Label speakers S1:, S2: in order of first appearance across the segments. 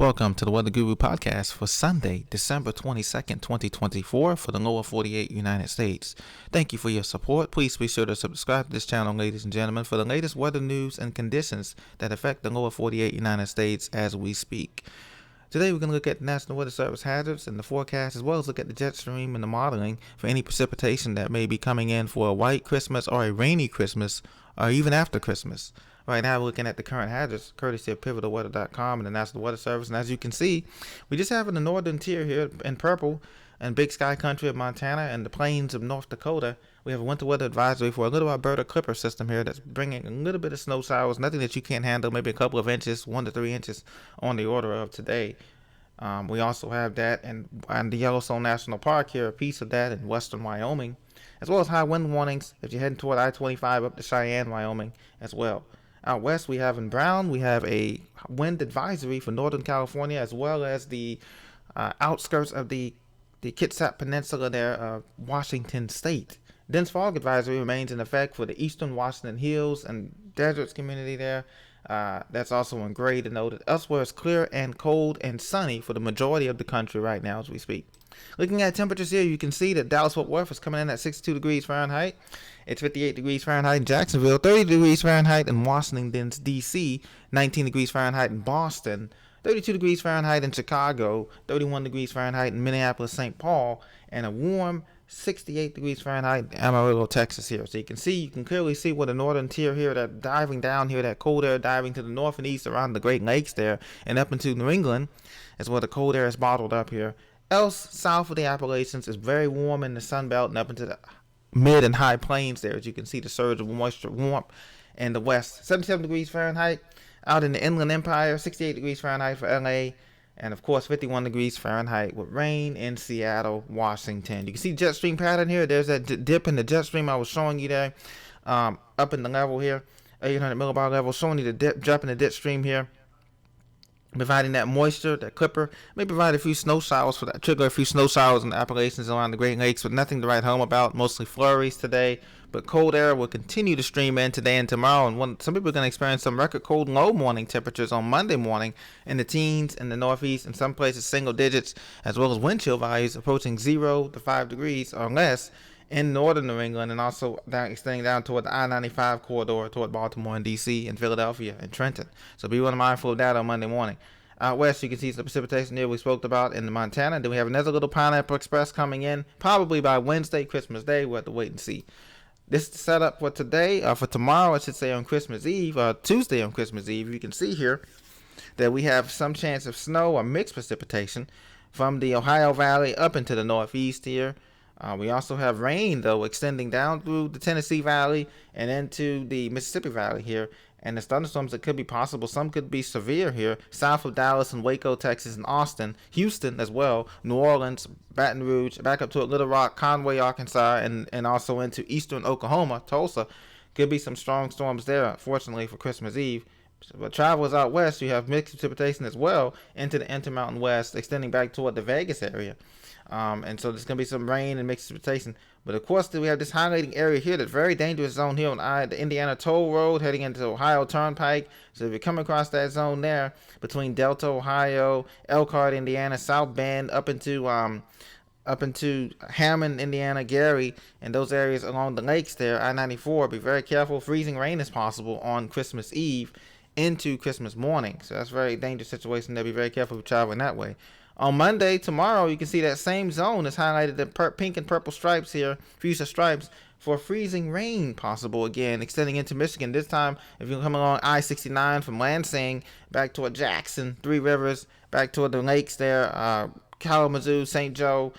S1: Welcome to the Weather Guru podcast for Sunday, December 22nd, 2024 for the lower 48 United States. Thank you for your support. Please be sure to subscribe to this channel, ladies and gentlemen, for the latest weather news and conditions that affect the lower 48 United States as we speak. Today we're going to look at the National Weather Service hazards and the forecast, as well as look at the jet stream and the modeling for any precipitation that may be coming in for a white Christmas or a rainy Christmas or even after Christmas. Right now, we're looking at the current hazards, courtesy of PivotalWeather.com and the National Weather Service. And as you can see, we just have in the northern tier here in purple and Big Sky Country of Montana and the plains of North Dakota. We have a winter weather advisory for a little Alberta Clipper system here that's bringing a little bit of snow showers, nothing that you can't handle, maybe a couple of inches, 1 to 3 inches on the order of today. We also have that and the Yellowstone National Park here, a piece of that in western Wyoming, as well as high wind warnings if you're heading toward I-25 up to Cheyenne, Wyoming as well. Out west, we have in brown, we have a wind advisory for Northern California, as well as the outskirts of the Kitsap Peninsula there, Washington State. Dense fog advisory remains in effect for the eastern Washington Hills and deserts community there. That's also in gray denoted. Elsewhere, it's clear and cold and sunny for the majority of the country right now as we speak. Looking at temperatures here, you can see that Dallas-Fort Worth is coming in at 62 degrees Fahrenheit. It's 58 degrees Fahrenheit in Jacksonville, 30 degrees Fahrenheit in Washington, D.C., 19 degrees Fahrenheit in Boston, 32 degrees Fahrenheit in Chicago, 31 degrees Fahrenheit in Minneapolis, St. Paul, and a warm 68 degrees Fahrenheit in Amarillo, Texas here. So you can clearly see where the northern tier here, that diving down here, that cold air diving to the north and east around the Great Lakes there and up into New England is where the cold air is bottled up here. Else, south of the Appalachians is very warm in the Sun Belt and up into the mid and high plains there, as you can see the surge of moisture warmth in the west. 77 degrees Fahrenheit out in the Inland Empire, 68 degrees Fahrenheit for LA, and of course 51 degrees Fahrenheit with rain in Seattle, Washington. You can see jet stream pattern here. There's that dip in the jet stream I was showing you there, up in the level here, 800 millibar level, showing you the drop in the jet stream here. Providing that moisture, that clipper, may provide a few snow showers for that, trigger a few snow showers in the Appalachians around the Great Lakes, but nothing to write home about, mostly flurries today. But cold air will continue to stream in today and tomorrow, and some people are going to experience some record cold low morning temperatures on Monday morning in the teens in the northeast, in some places single digits, as well as wind chill values approaching 0 to 5 degrees or less in northern New England, and also extending down toward the I-95 corridor toward Baltimore and D.C. and Philadelphia and Trenton. So be mindful of that on Monday morning. Out west, you can see some precipitation here we spoke about in the Montana. Then we have another little Pineapple Express coming in probably by Wednesday, Christmas Day. We'll have to wait and see. This is the setup for today, for tomorrow, I should say, on Christmas Eve, Tuesday on Christmas Eve. You can see here that we have some chance of snow or mixed precipitation from the Ohio Valley up into the northeast here. We also have rain, though, extending down through the Tennessee Valley and into the Mississippi Valley here. And the thunderstorms that could be possible, some could be severe here, south of Dallas and Waco, Texas, and Austin, Houston as well, New Orleans, Baton Rouge, back up to Little Rock, Conway, Arkansas, and also into eastern Oklahoma, Tulsa. Could be some strong storms there, unfortunately, for Christmas Eve. But travelers out west, you have mixed precipitation as well into the Intermountain West, extending back toward the Vegas area. And so there's going to be some rain and mixed precipitation. But of course, we have this highlighting area here, that's very dangerous zone here on the Indiana Toll Road heading into Ohio Turnpike. So if you come across that zone there between Delta, Ohio, Elkhart, Indiana, South Bend, up into Hammond, Indiana, Gary, and those areas along the lakes there, I-94, be very careful. Freezing rain is possible on Christmas Eve into Christmas morning. So that's a very dangerous situation there. Be very careful if you're traveling that way. On Monday, tomorrow, you can see that same zone is highlighted in pink and purple stripes here, fuchsia stripes, for freezing rain possible again, extending into Michigan. This time, if you come along I-69 from Lansing back toward Jackson, Three Rivers, back toward the lakes there, Kalamazoo, St. Joe,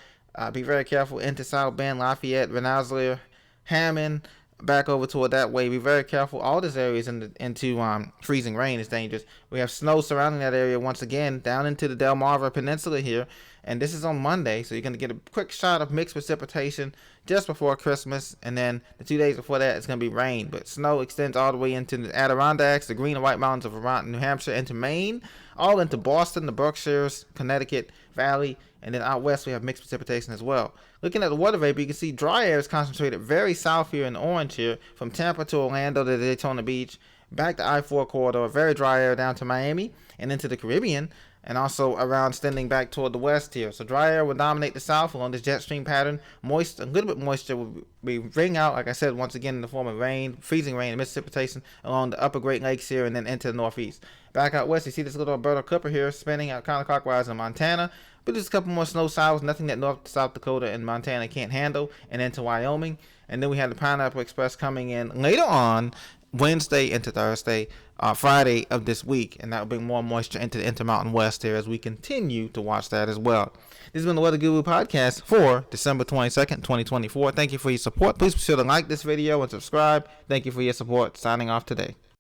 S1: be very careful into South Bend, Lafayette, Rensselaer, Hammond, back over toward that way. Be very careful. All these areas into freezing rain is dangerous. We have snow surrounding that area once again down into the Delmarva Peninsula here, and this is on Monday, so you're going to get a quick shot of mixed precipitation just before Christmas, and then the 2 days before that it's going to be rain. But snow extends all the way into the Adirondacks, the Green and White Mountains of Vermont, New Hampshire, into Maine, all into Boston, the Berkshires, Connecticut Valley, and then out west we have mixed precipitation as well. Looking at the water vapor, you can see dry air is concentrated very south here in orange here, from Tampa to Orlando to Daytona Beach, back to I-4 corridor, very dry area down to Miami and into the Caribbean, and also around extending back toward the west here. So dry air will dominate the south along this jet stream pattern. A little bit moisture will be bring out, like I said, once again in the form of rain, freezing rain and precipitation along the upper Great Lakes here and then into the northeast. Back out west, you see this little Alberta Clipper here spinning out counterclockwise in Montana. But there's a couple more snow showers, nothing that North South Dakota and Montana can't handle, and into Wyoming. And then we have the Pineapple Express coming in later on Wednesday into Thursday, Friday of this week, and that will bring more moisture into the Intermountain West here as we continue to watch that as well. This has been the Weather Guru Podcast for December 22nd, 2024. Thank you for your support. Please be sure to like this video and subscribe. Thank you for your support. Signing off today.